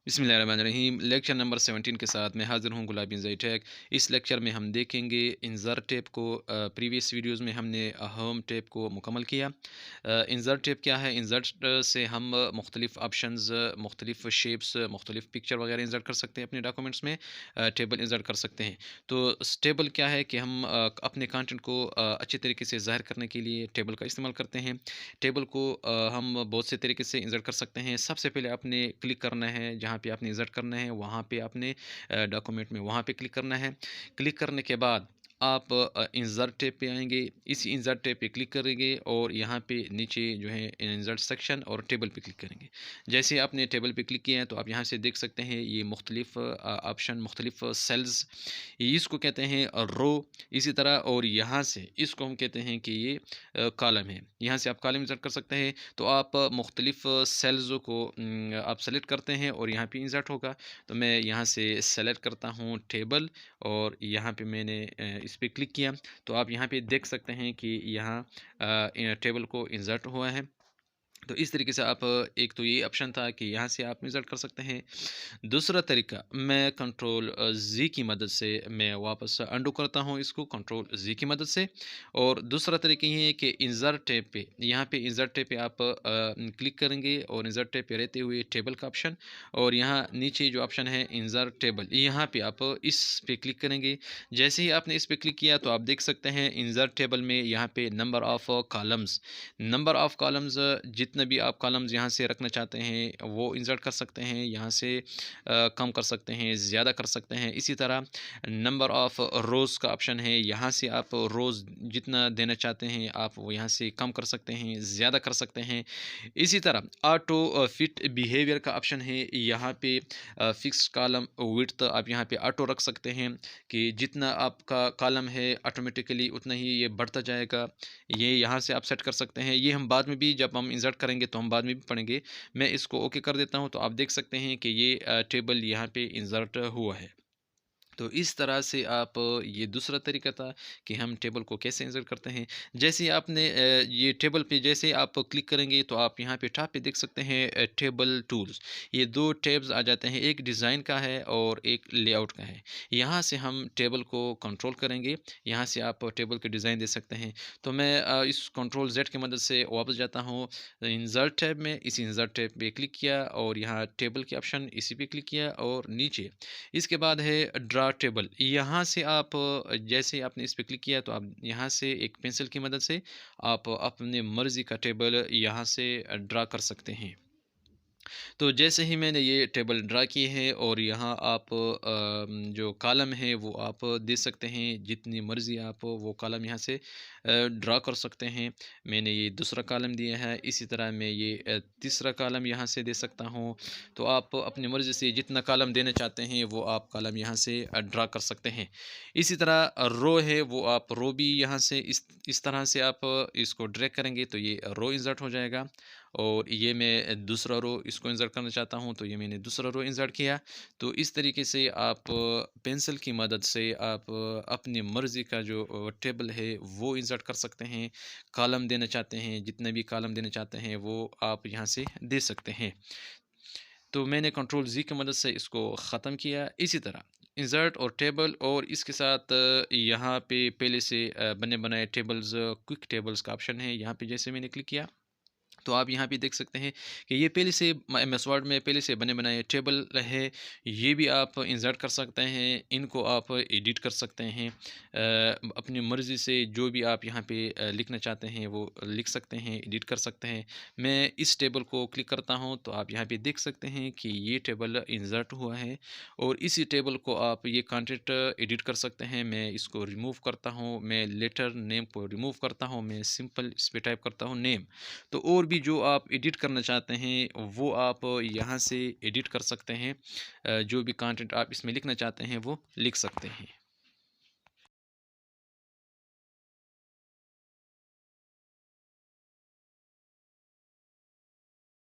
बिस्मिल्लाहिर्रहमानिर्रहीम। Lecture number 17 के साथ मैं हाज़िर हूँ गुलाबी ज़ैटेक। इस लेक्चर में हम देखेंगे इंसर्ट टैब को। प्रीवियस वीडियोस में हमने होम टैब को मुकम्मल किया। इंसर्ट टैब क्या है? इंसर्ट से हम मुख्तलिफ़ ऑप्शंस, मुख्तलिफ़ शेप्स, मुख्तलिफ़ पिक्चर वगैरह इंसर्ट कर सकते हैं अपने डॉक्यूमेंट्स में। टेबल इंसर्ट कर सकते हैं। तो टेबल क्या है कि हम अपने कंटेंट को अच्छे तरीके से ज़ाहिर करने के लिए टेबल का इस्तेमाल करते हैं। टेबल को हम बहुत से तरीके से इंसर्ट कर सकते हैं। सबसे पहले आपने क्लिक करना है जहाँ पे आपने इंसर्ट करना है, वहाँ पे आपने डॉक्यूमेंट में वहाँ पे क्लिक करना है। क्लिक करने के बाद आप इंसर्ट टैब पे आएँगे। इस इंसर्ट टैब पे क्लिक करेंगे और यहाँ पे नीचे जो है इंसर्ट सेक्शन और टेबल पे क्लिक करेंगे। जैसे आपने टेबल पे क्लिक किया है तो आप यहाँ से देख सकते हैं ये मुख्तलिफ़ ऑप्शन, मुख्तलिफ़ सेल्स, इसको कहते हैं रो। इसी तरह और यहाँ से इसको हम कहते हैं कि ये कॉलम है। यहाँ से आप कॉलम इंसर्ट कर सकते हैं। तो आप मुख्तलिफ़ सेल्स को आप सेलेक्ट करते हैं और यहाँ पे इंसर्ट होगा। तो मैं यहाँ से सेलेक्ट करता हूँ टेबल और यहाँ पे मैंने इस पे क्लिक किया। तो आप यहाँ पे देख सकते हैं कि यहाँ टेबल को इंसर्ट हुआ है। तो इस तरीके से आप एक तो ये ऑप्शन था कि यहाँ से आप इंसर्ट कर सकते हैं। दूसरा तरीका, मैं कंट्रोल ज़ी की मदद से मैं वापस अंडू करता हूँ इसको कंट्रोल ज़ी की मदद से। और दूसरा तरीका ये है कि इंसर्ट टैब पे, यहाँ पे इंसर्ट टैब पे आप क्लिक करेंगे और इंसर्ट टैब पे रहते हुए टेबल का ऑप्शन और यहाँ नीचे जो ऑप्शन है इंसर्ट टेबल, यहाँ पे आप इस पे क्लिक करेंगे। जैसे ही आपने इस पे क्लिक किया तो आप देख सकते हैं इंसर्ट टेबल में यहाँ पे नंबर ऑफ़ कॉलम्स, जितने भी आप कॉलम्स यहाँ से रखना चाहते हैं वो इंसर्ट कर सकते हैं। यहाँ से कम कर सकते हैं, ज़्यादा कर सकते हैं। इसी तरह नंबर ऑफ़ रोज़ का ऑप्शन है, यहाँ से आप रोज़ जितना देना चाहते हैं आप वो यहाँ से कम कर सकते हैं, ज़्यादा कर सकते हैं। इसी तरह ऑटो फिट बिहेवियर का ऑप्शन है, यहाँ पे फिक्स कॉलम विड्थ आप यहाँ पे ऑटो रख सकते हैं कि जितना आपका कॉलम है ऑटोमेटिकली उतना ही ये बढ़ता जाएगा। ये यहाँ से आप सेट कर सकते हैं। ये हम बाद में भी जब हम इंसर्ट करेंगे तो हम बाद में भी पढ़ेंगे। मैं इसको ओके कर देता हूँ तो आप देख सकते हैं कि ये टेबल यहाँ पे इंसर्ट हुआ है। तो इस तरह से आप ये दूसरा तरीका था कि हम टेबल को कैसे इंसर्ट करते हैं। जैसे आपने ये टेबल पे जैसे आप क्लिक करेंगे तो आप यहाँ पे टॉप पे देख सकते हैं टेबल टूल्स। ये 2 टैब्स आ जाते हैं, एक डिज़ाइन का है और एक लेआउट का है। यहाँ से हम टेबल को कंट्रोल करेंगे, यहाँ से आप टेबल के डिज़ाइन दे सकते हैं। तो मैं इस कंट्रोल ज़ेड की मदद से वापस जाता हूँ इंसर्ट टैब में, इस इंसर्ट टैब पे क्लिक किया और यहाँ टेबल के ऑप्शन इसी पे क्लिक किया और नीचे इसके बाद है ड्रा टेबल। यहाँ से आप जैसे आपने इस पे क्लिक किया तो आप यहाँ से एक पेंसिल की मदद से आप अपने मर्ज़ी का टेबल यहाँ से ड्रा कर सकते हैं। तो जैसे ही मैंने ये टेबल ड्रा की है और यहाँ आप जो कॉलम है वो आप दे सकते हैं, जितनी मर्ज़ी आप वो कॉलम यहाँ से ड्रा कर सकते हैं। मैंने ये दूसरा कॉलम दिया है, इसी तरह मैं ये तीसरा कॉलम यहाँ से दे सकता हूँ। तो आप अपनी मर्ज़ी से जितना कॉलम देना चाहते हैं वो आप कॉलम यहाँ से ड्रा कर सकते हैं। इसी तरह रो है वो आप रो भी यहाँ से इस तरह से आप इसको ड्रैग करेंगे तो ये रो इंसर्ट हो जाएगा। और ये मैं दूसरा रो इसको इंसर्ट करना चाहता हूँ तो ये मैंने दूसरा रो इंसर्ट किया। तो इस तरीके से आप पेंसिल की मदद से आप अपनी मर्ज़ी का जो टेबल है वो इंसर्ट कर सकते हैं। कॉलम देना चाहते हैं, जितने भी कॉलम देना चाहते हैं वो आप यहाँ से दे सकते हैं। तो मैंने कंट्रोल ज़ी की मदद से इसको ख़त्म किया। इसी तरह इंसर्ट और टेबल और इसके साथ यहाँ पे पहले से बने बनाए टेबल्स, क्विक टेबल्स का ऑप्शन है, यहाँ पे जैसे मैंने क्लिक किया तो आप यहाँ पे देख सकते हैं कि ये पहले से एमएस वर्ड में पहले से बने बनाए टेबल है। ये भी आप इंसर्ट कर सकते हैं, इनको आप एडिट कर सकते हैं। अपनी मर्ज़ी से जो भी आप यहाँ पे लिखना चाहते हैं वो लिख सकते हैं, एडिट कर सकते हैं। मैं इस टेबल को क्लिक करता हूँ तो आप यहाँ पे देख सकते हैं कि ये टेबल इंसर्ट हुआ है और इसी टेबल को आप ये कंटेंट एडिट कर सकते हैं। मैं इसको रिमूव करता हूँ, मैं लेटर नेम को रिमूव करता हूँ, मैं सिंपल इस पर टाइप करता हूँ नेम। तो और भी जो आप एडिट करना चाहते हैं वो आप यहाँ से एडिट कर सकते हैं। जो भी कंटेंट आप इसमें लिखना चाहते हैं वो लिख सकते हैं।